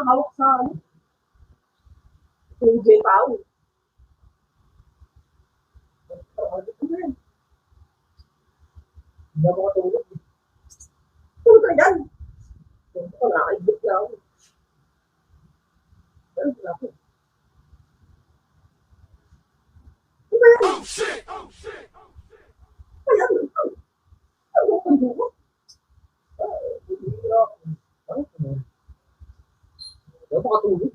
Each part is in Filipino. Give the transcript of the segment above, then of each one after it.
hawak sa ano. Yung J tao. Hindi ako matulog. Tulog ka yan. Tulog ko, nakakaigit na ako. Pero wala ko. Ano ba yan? Oh shit! Oh shit! Kaya ano? Ano ko dugo? Hindi ako makatulog.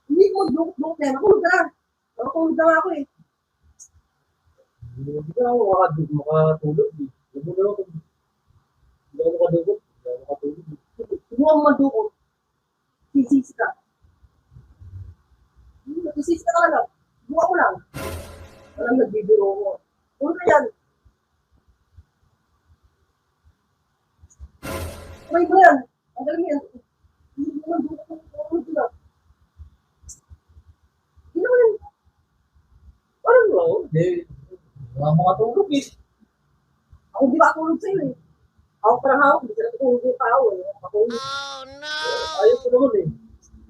Hindi ko dugo na. Nakulog na. Nakatulog na ako eh. Hindi ka ako makatulog eh. Hindi ako makatulog. Subukan mo madukot. Sisisi ka. Sisisi ka talaga. Subukan mo lang. Walang nagbibiro mo. Ano ka yan? Try mo yan. Ang galing yan. Hindi mo madukot. Ano ka? Hindi naman yan. Parang mo. Hindi. Wala makatulog eh. Ako di ba tulog sa'yo eh. Ako parang hawak. Hindi sila tutulog yung tao eh. Oh no! Ayos ko naman eh.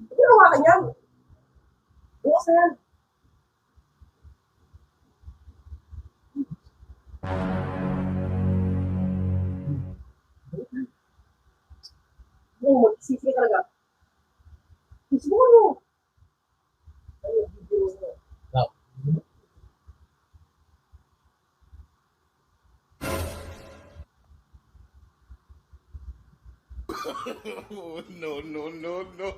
Hindi na hawakan yan. Bukas na yan. Oo, magsisisi ka talaga. Susubukan mo. Ayun, video mo. No, no, no, no.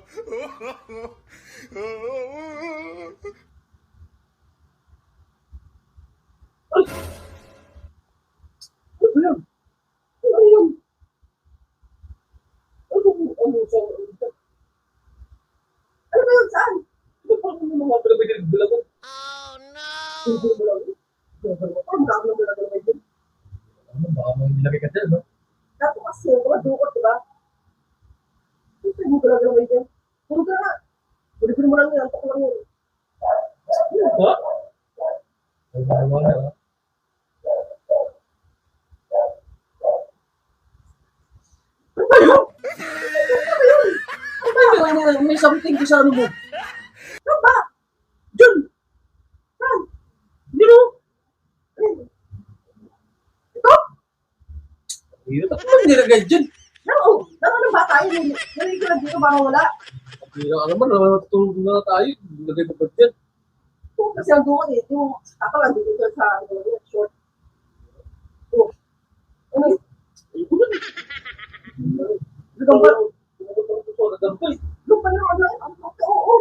Ay! Ano ba yun? Ano yun? Ano ba yun? Saan? Ano ba yung mga pinabigil-bilang ko? Oh no! Hindi mo lang yun. Parang dami na bilang yun. Ano, baka may nilagay ka dyan, no? Dapat kasi yung mga dukot, di ba? Hindi mo bilang yun. Puro ka na. Puro mo lang yun. Antok lang yun. Ano ba? Ay, malawa na, ha? Ano ba yun? Ano ba yun? May something sa ano mo. Ano ba? Diyan! Saan? Hindi mo? Ito? Ito mo nilagay dyan. Oo. Dapat ng bata yun. Nalagay ko lang dito baka wala. Hindi na naman. Natutulog na tayo. Nilagay mo ba dyan? Oo. Kasi ang duwan eh. Yung kapag dito sa short. Oo. Ano yun? Ito na. Nagambal. Nagambal. Nagambal. Oo.